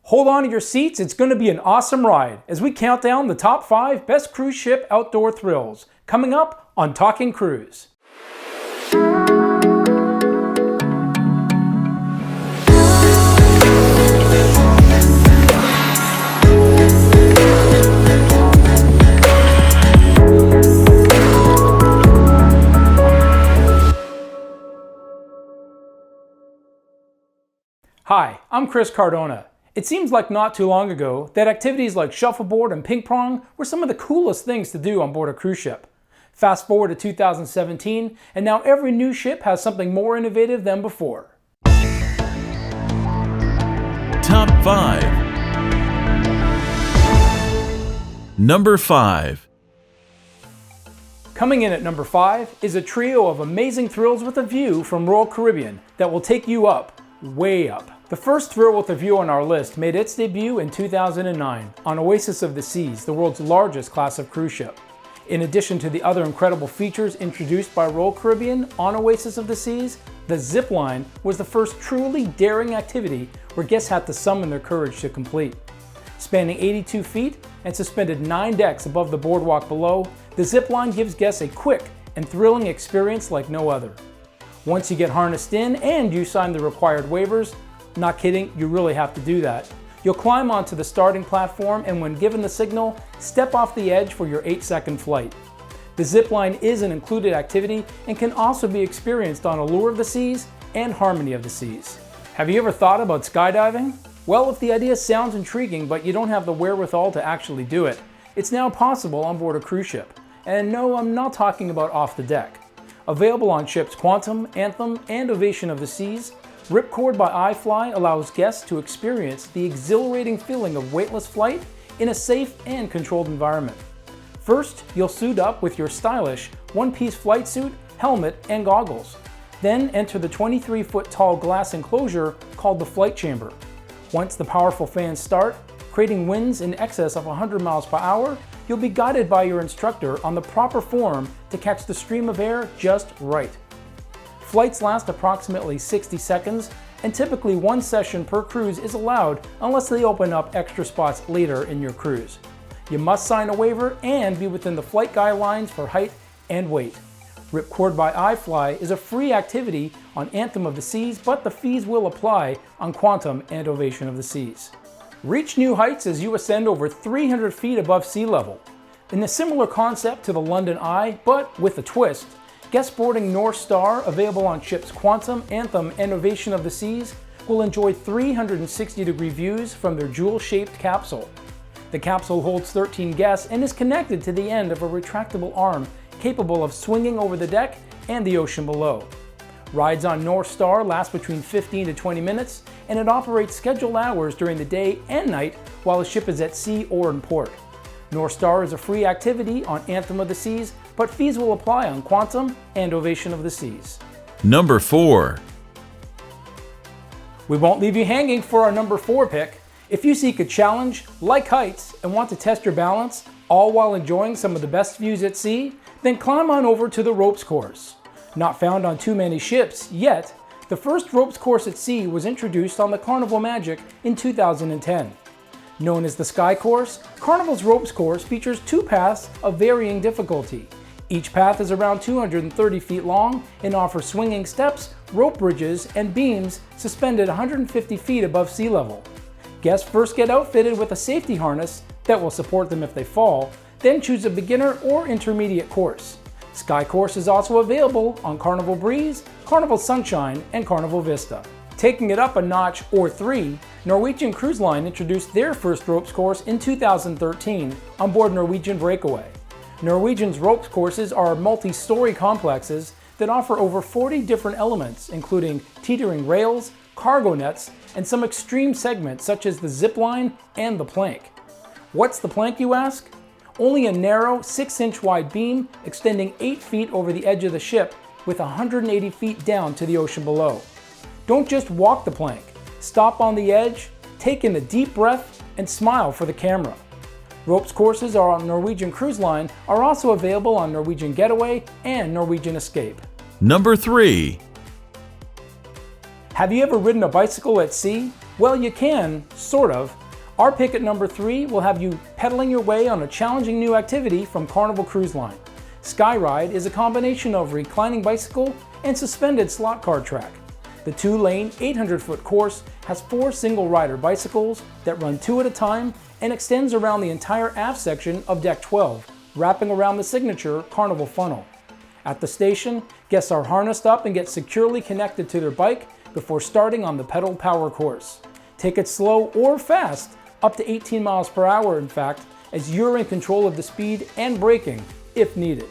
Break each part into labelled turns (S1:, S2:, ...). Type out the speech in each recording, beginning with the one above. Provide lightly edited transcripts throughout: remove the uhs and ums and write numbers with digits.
S1: Hold on to your seats, it's going to be an awesome ride as we count down the top 5 best cruise ship outdoor thrills, coming up on Talking Cruise. Hi, I'm Chris Cardona. It seems like not too long ago that activities like shuffleboard and ping pong were some of the coolest things to do on board a cruise ship. Fast forward to 2017, and now every new ship has something more innovative than before.
S2: Top 5. Number 5.
S1: Coming in at number 5 is a trio of amazing thrills with a view from Royal Caribbean that will take you up, way up. The first thrill with a view on our list made its debut in 2009 on Oasis of the Seas, the world's largest class of cruise ship. In addition to the other incredible features introduced by Royal Caribbean on Oasis of the Seas, the Zipline was the first truly daring activity where guests had to summon their courage to complete. Spanning 82 feet and suspended 9 decks above the boardwalk below, the Zipline gives guests a quick and thrilling experience like no other. Once you get harnessed in and you sign the required waivers, not kidding, you really have to do that, you'll climb onto the starting platform and when given the signal, step off the edge for your 8-second flight. The Zipline is an included activity and can also be experienced on Allure of the Seas and Harmony of the Seas. Have you ever thought about skydiving? Well, if the idea sounds intriguing but you don't have the wherewithal to actually do it, it's now possible on board a cruise ship. And no, I'm not talking about off the deck. Available on ships Quantum, Anthem, and Ovation of the Seas, Ripcord by iFly allows guests to experience the exhilarating feeling of weightless flight in a safe and controlled environment. First, you'll suit up with your stylish one-piece flight suit, helmet, and goggles. Then enter the 23-foot tall glass enclosure called the flight chamber. Once the powerful fans start, creating winds in excess of 100 miles per hour, you'll be guided by your instructor on the proper form to catch the stream of air just right. Flights last approximately 60 seconds, and typically one session per cruise is allowed unless they open up extra spots later in your cruise. You must sign a waiver and be within the flight guidelines for height and weight. Ripcord by iFly is a free activity on Anthem of the Seas, but the fees will apply on Quantum and Ovation of the Seas. Reach new heights as you ascend over 300 feet above sea level. In a similar concept to the London Eye, but with a twist, guests boarding NorthStar, available on ships Quantum, Anthem, and Ovation of the Seas, will enjoy 360-degree views from their jewel-shaped capsule. The capsule holds 13 guests and is connected to the end of a retractable arm capable of swinging over the deck and the ocean below. Rides on NorthStar last between 15 to 20 minutes, and it operates scheduled hours during the day and night while the ship is at sea or in port. NorthStar is a free activity on Anthem of the Seas, but fees will apply on Quantum and Ovation of the Seas.
S2: Number 4.
S1: We won't leave you hanging for our number 4 pick. If you seek a challenge, like heights, and want to test your balance, all while enjoying some of the best views at sea, then climb on over to the ropes course. Not found on too many ships yet, the first ropes course at sea was introduced on the Carnival Magic in 2010. Known as the SkyCourse, Carnival's ropes course features 2 paths of varying difficulty. Each path is around 230 feet long and offers swinging steps, rope bridges, and beams suspended 150 feet above sea level. Guests first get outfitted with a safety harness that will support them if they fall, then choose a beginner or intermediate course. SkyCourse is also available on Carnival Breeze, Carnival Sunshine, and Carnival Vista. Taking it up a notch or 3, Norwegian Cruise Line introduced their first ropes course in 2013 on board Norwegian Breakaway. Norwegian's ropes courses are multi-story complexes that offer over 40 different elements, including teetering rails, cargo nets, and some extreme segments such as the Zipline and the plank. What's the plank, you ask? Only a narrow 6-inch wide beam extending 8 feet over the edge of the ship with 180 feet down to the ocean below. Don't just walk the plank. Stop on the edge, take in a deep breath, and smile for the camera. Ropes courses are on Norwegian Cruise Line are also available on Norwegian Getaway and Norwegian Escape.
S2: Number 3.
S1: Have you ever ridden a bicycle at sea? Well, you can, sort of. Our pick at number 3 will have you pedaling your way on a challenging new activity from Carnival Cruise Line. SkyRide is a combination of reclining bicycle and suspended slot car track. The 2-lane, 800-foot course has 4 single-rider bicycles that run 2 at a time and extends around the entire aft section of Deck 12, wrapping around the signature Carnival funnel. At the station, guests are harnessed up and get securely connected to their bike before starting on the pedal power course. Take it slow or fast, up to 18 miles per hour in fact, as you're in control of the speed and braking if needed.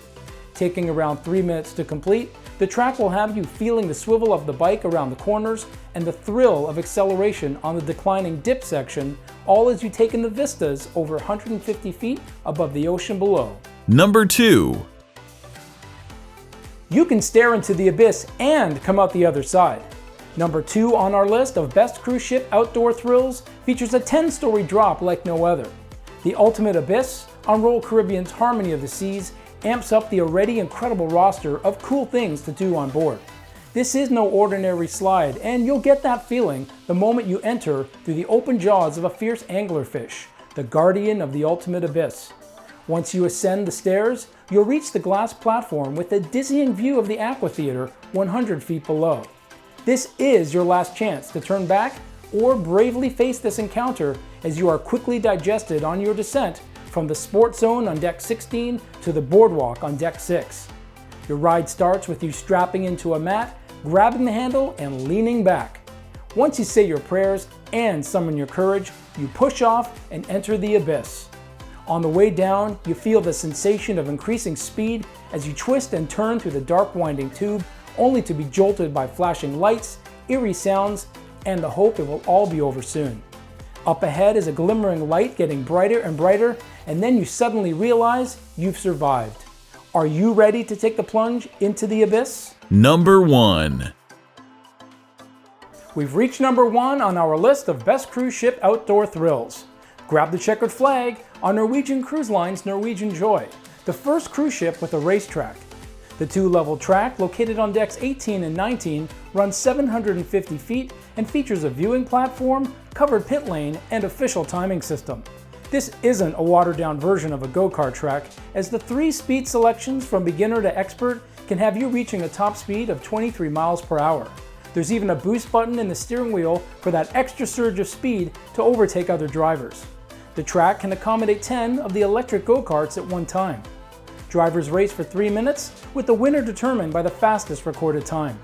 S1: Taking around 3 minutes to complete, the track will have you feeling the swivel of the bike around the corners and the thrill of acceleration on the declining dip section, all as you take in the vistas over 150 feet above the ocean below.
S2: Number 2.
S1: You can stare into the abyss and come out the other side. Number 2 on our list of best cruise ship outdoor thrills features a 10-story drop like no other. The Ultimate Abyss on Royal Caribbean's Harmony of the Seas amps up the already incredible roster of cool things to do on board. This is no ordinary slide, and you'll get that feeling the moment you enter through the open jaws of a fierce anglerfish, the guardian of the ultimate abyss. Once you ascend the stairs, you'll reach the glass platform with a dizzying view of the amphitheater 100 feet below. This is your last chance to turn back or bravely face this encounter as you are quickly digested on your descent from the sports zone on Deck 16 to the boardwalk on Deck 6. Your ride starts with you strapping into a mat, grabbing the handle, and leaning back. Once you say your prayers and summon your courage, you push off and enter the abyss. On the way down, you feel the sensation of increasing speed as you twist and turn through the dark winding tube, only to be jolted by flashing lights, eerie sounds, and the hope it will all be over soon. Up ahead is a glimmering light getting brighter and brighter, and then you suddenly realize you've survived. Are you ready to take the plunge into the abyss?
S2: Number 1.
S1: We've reached number 1 on our list of best cruise ship outdoor thrills. Grab the checkered flag on Norwegian Cruise Line's Norwegian Joy, the first cruise ship with a racetrack. The 2-level track, located on decks 18 and 19, runs 750 feet and features a viewing platform, covered pit lane, and official timing system. This isn't a watered-down version of a go-kart track, as the 3 speed selections from beginner to expert can have you reaching a top speed of 23 miles per hour. There's even a boost button in the steering wheel for that extra surge of speed to overtake other drivers. The track can accommodate 10 of the electric go-karts at one time. Drivers race for 3 minutes, with the winner determined by the fastest recorded time.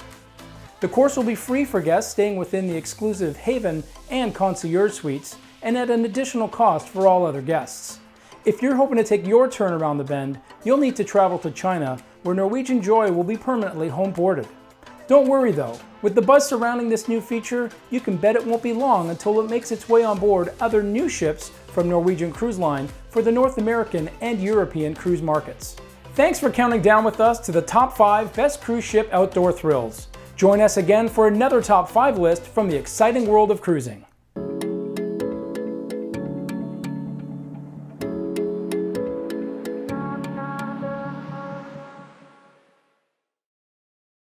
S1: The course will be free for guests staying within the exclusive Haven and Concierge suites, and at an additional cost for all other guests. If you're hoping to take your turn around the bend, you'll need to travel to China, where Norwegian Joy will be permanently home ported. Don't worry though, with the buzz surrounding this new feature, you can bet it won't be long until it makes its way on board other new ships from Norwegian Cruise Line for the North American and European cruise markets. Thanks for counting down with us to the top 5 best cruise ship outdoor thrills. Join us again for another top 5 list from the exciting world of cruising.